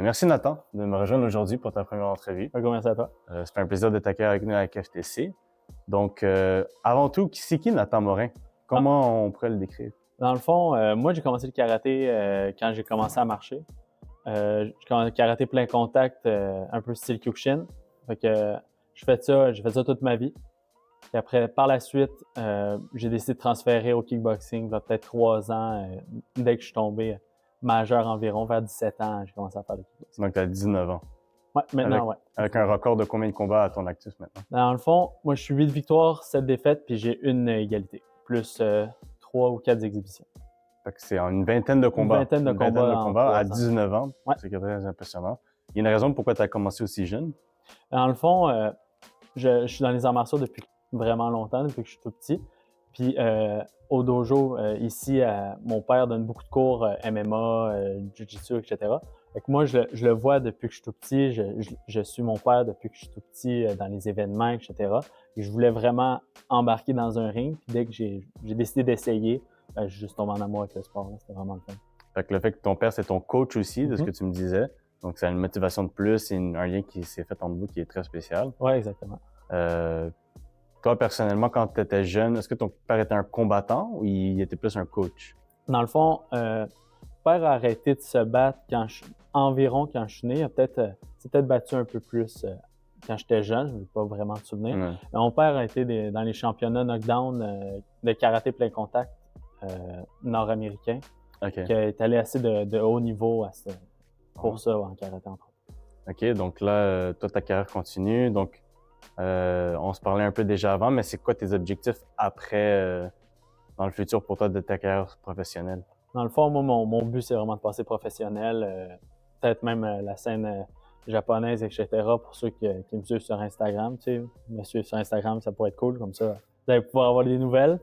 Merci Nathan de me rejoindre aujourd'hui pour ta première entrevue. Merci à toi. Ça fait un plaisir de t'accueillir avec nous à la FTC. Donc, avant tout, c'est qui Nathan Morin? Comment on pourrait le décrire? Dans le fond, moi, j'ai commencé le karaté quand j'ai commencé à marcher. Karaté plein contact, un peu style Kyokushin. Fait que j'ai fait ça toute ma vie. Puis après, par la suite, j'ai décidé de transférer au kickboxing, il y a peut-être 3 ans, dès que je suis tombé majeur environ, vers 17 ans, j'ai commencé à faire le kickboxing. Donc, tu as 19 ans. Ouais, maintenant, ouais. Avec un record de combien de combats à ton actif maintenant? Dans le fond, moi, je suis 8 victoires, 7 défaites, puis j'ai une égalité, plus 3 ou 4 exhibitions. Fait que c'est une vingtaine de combats. Une vingtaine de combats à 19 ans. Ouais. C'est très impressionnant. Il y a une raison pourquoi tu as commencé aussi jeune? Dans le fond, je suis dans les arts martiaux depuis vraiment longtemps, depuis que je suis tout petit. Puis au dojo, ici, mon père donne beaucoup de cours MMA, Jiu-Jitsu, etc. Fait que moi, je le vois depuis que je suis tout petit. Je suis mon père depuis que je suis tout petit dans les événements, etc. Et je voulais vraiment embarquer dans un ring. Puis dès que j'ai décidé d'essayer, je suis juste tombé en amour avec le sport. C'était vraiment le fun. Fait que le fait que ton père, c'est ton coach aussi, de ce que tu me disais. Donc, c'est une motivation de plus et un lien qui s'est fait entre vous qui est très spécial. Oui, exactement. Toi, personnellement, quand tu étais jeune, est-ce que ton père était un combattant ou il était plus un coach? Dans le fond, mon père a arrêté de se battre environ quand je suis né. Il s'est peut-être battu un peu plus quand j'étais jeune, je ne veux pas vraiment me souvenir. Ouais. Mais mon père a été dans les championnats knockdown de karaté plein contact nord-américain, OK. qui est allé assez de haut niveau pour ça en karaté entre autres. OK, donc là, toi, ta carrière continue. Donc, on se parlait un peu déjà avant, mais c'est quoi tes objectifs après, dans le futur pour toi, de ta carrière professionnelle? Dans le fond, moi, mon but, c'est vraiment de passer professionnel, peut-être même la scène japonaise, etc. Pour ceux qui me suivent sur Instagram, tu sais, me suivre sur Instagram, ça pourrait être cool, comme ça, vous allez pouvoir avoir des nouvelles.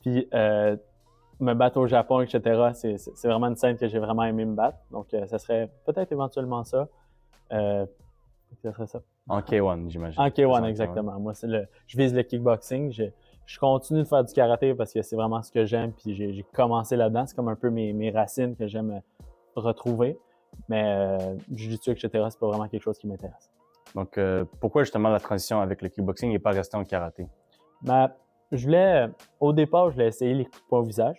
Puis, me battre au Japon, etc., c'est vraiment une scène que j'ai vraiment aimé me battre. Donc, ça serait peut-être éventuellement ça. Ça serait ça. En K1, j'imagine. En K1, exactement. Moi, je vise le kickboxing. Je continue de faire du karaté parce que c'est vraiment ce que j'aime. Puis j'ai commencé là-dedans. C'est comme un peu mes racines que j'aime retrouver. Mais Jiu-Jitsu, etc., c'est pas vraiment quelque chose qui m'intéresse. Donc, pourquoi justement la transition avec le kickboxing et pas rester en karaté? Au départ, je voulais essayer les coups de poing au visage.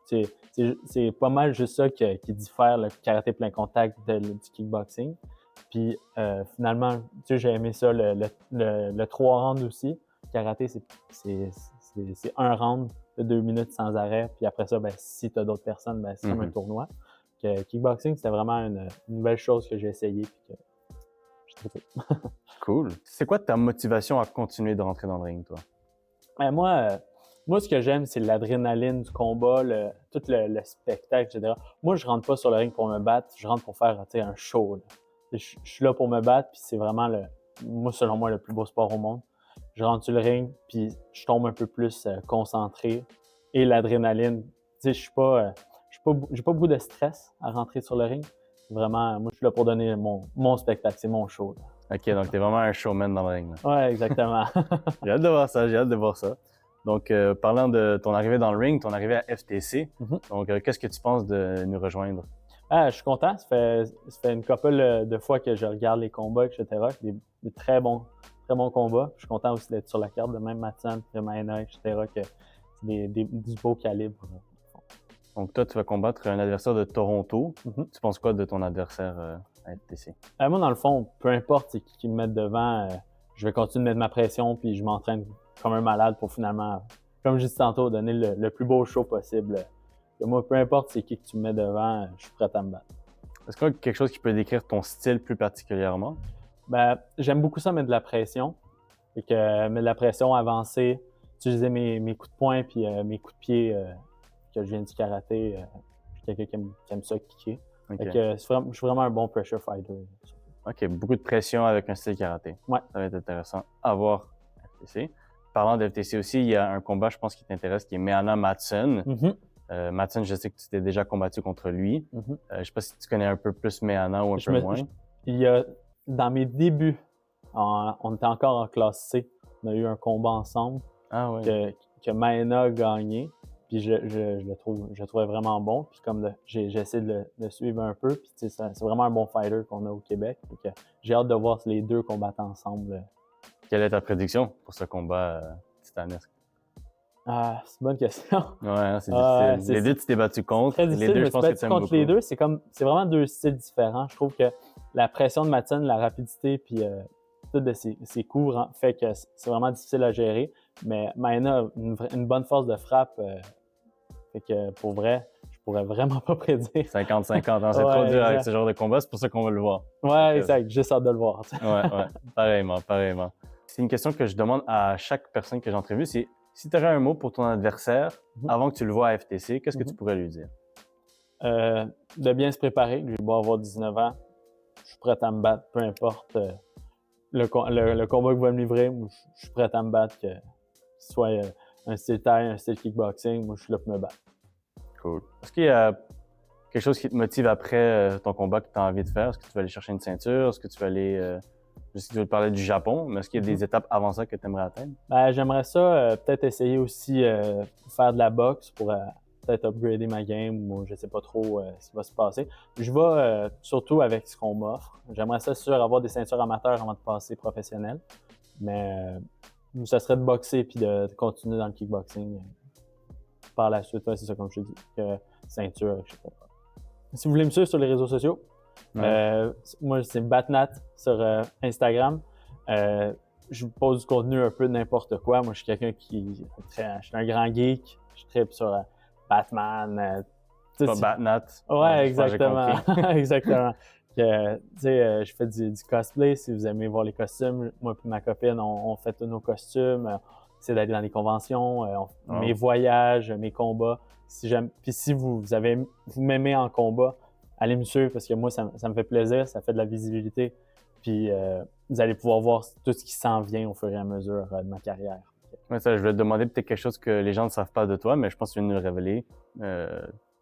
C'est pas mal juste ça qui diffère le karaté plein contact du kickboxing. Puis finalement, tu sais, j'ai aimé ça, le 3 rounds aussi. Karaté, c'est un round de 2 minutes sans arrêt. Puis après ça, si tu as d'autres personnes, c'est comme un tournoi. Kickboxing, c'était vraiment une nouvelle chose que j'ai essayé puis que j'ai trouvé. Cool. C'est quoi ta motivation à continuer de rentrer dans le ring, toi? Moi, ce que j'aime, c'est l'adrénaline du combat, tout le spectacle, etc. Moi, je rentre pas sur le ring pour me battre, je rentre pour faire un show. Je suis là pour me battre, puis c'est vraiment, selon moi, le plus beau sport au monde. Je rentre sur le ring, puis je tombe un peu plus concentré. Et l'adrénaline, tu sais, j'ai pas beaucoup de stress à rentrer sur le ring. Vraiment, moi, je suis là pour donner mon spectacle, c'est mon show. Là. OK, donc t'es vraiment un showman dans le ring. Là. Ouais, exactement. J'ai hâte de voir ça. Donc, parlant de ton arrivée dans le ring, ton arrivée à FTC, donc qu'est-ce que tu penses de nous rejoindre? Je suis content. Ça fait une couple de fois que je regarde les combats, etc. Des très bons combats. Je suis content aussi d'être sur la carte de même Matson, de Maena, etc. Que c'est du beau calibre. Donc, toi, tu vas combattre un adversaire de Toronto. Tu penses quoi de ton adversaire à FTC? Moi, dans le fond, peu importe c'est qui me mette devant, je vais continuer de mettre ma pression puis je m'entraîne comme un malade pour finalement, comme je disais tantôt, donner le plus beau show possible. Moi, peu importe c'est qui que tu me mets devant, je suis prêt à me battre. Est-ce qu'il y a quelque chose qui peut décrire ton style plus particulièrement? J'aime beaucoup ça, mettre de la pression. Mettre de la pression, avancer, utiliser mes coups de poing puis mes coups de pied que je viens du karaté. Je suis quelqu'un qui aime ça kicker. Okay. Je suis vraiment un bon pressure fighter. OK, beaucoup de pression avec un style karaté. Ouais. Ça va être intéressant à voir FTC. Parlant de FTC aussi, il y a un combat, je pense, qui t'intéresse, qui est Meana Matson. Matson, je sais que tu t'es déjà combattu contre lui. Je ne sais pas si tu connais un peu plus Meana ou un peu moins. Dans mes débuts, on était encore en classe C. On a eu un combat ensemble que Maena a gagné. Puis je le trouvais vraiment bon. Puis comme j'ai essayé de le suivre un peu. Puis c'est vraiment un bon fighter qu'on a au Québec. Donc, j'ai hâte de voir les deux combattre ensemble. Quelle est ta prédiction pour ce combat titanesque? Ah, c'est une bonne question. Ouais, c'est difficile. Les deux, tu t'es battu contre. Très difficile, les deux, je pense que tu aimes beaucoup. Contre les deux, c'est vraiment deux styles différents. Je trouve que la pression de Madsen, la rapidité, puis tout de ses coups fait que c'est vraiment difficile à gérer. Mais Maïna a une bonne force de frappe. Fait que pour vrai, je pourrais vraiment pas prédire. 50-50, c'est trop dur avec ce genre de combat, c'est pour ça qu'on va le voir. Ouais, exact. J'ai juste hâte de le voir. Ouais, pareillement. C'est une question que je demande à chaque personne que j'entrevue, c'est si tu aurais un mot pour ton adversaire avant que tu le vois à FTC, qu'est-ce que tu pourrais lui dire? De bien se préparer. J'ai beau avoir 19 ans, je suis prêt à me battre, peu importe le combat qu'il va me livrer. Moi, je suis prêt à me battre, que ce soit un style Thai, un style kickboxing, moi je suis là pour me battre. Cool. Est-ce qu'il y a quelque chose qui te motive après ton combat que tu as envie de faire? Est-ce que tu vas aller chercher une ceinture? Est-ce que tu vas aller... Je sais que tu veux parler du Japon, mais est-ce qu'il y a des étapes avant ça que tu aimerais atteindre? J'aimerais ça peut-être essayer aussi faire de la boxe pour peut-être upgrader ma game ou je sais pas trop ce qui va se passer. Je vais surtout avec ce qu'on m'offre. J'aimerais ça sûr avoir des ceintures amateurs avant de passer professionnel, mais ça serait de boxer puis de continuer dans le kickboxing par la suite. Ouais, c'est ça comme je te dis, ceinture, etc. Si vous voulez me suivre sur les réseaux sociaux, moi, c'est Batnat sur Instagram. Je vous pose du contenu un peu de n'importe quoi. Moi, je suis quelqu'un je suis un grand geek. Je tripe sur Batman. Pas Batnat. Ouais, exactement. Exactement. Je fais du cosplay. Si vous aimez voir les costumes, moi et ma copine, on fait tous nos costumes. On essaie d'aller dans les conventions. Mes voyages, mes combats. Puis si vous m'aimez en combat, allez me suivre parce que moi, ça me fait plaisir, ça fait de la visibilité. Puis vous allez pouvoir voir tout ce qui s'en vient au fur et à mesure de ma carrière. Ouais, ça, je vais te demander peut-être quelque chose que les gens ne savent pas de toi, mais je pense que tu viens de nous le révéler.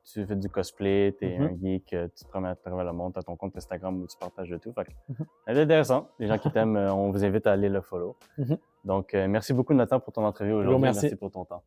Tu fais du cosplay, tu es un geek, tu te promènes à travers le monde, tu as ton compte Instagram où tu partages de tout. C'est intéressant. Les gens qui t'aiment, on vous invite à aller le follow. Donc, merci beaucoup Nathan pour ton entrevue aujourd'hui. Merci pour ton temps.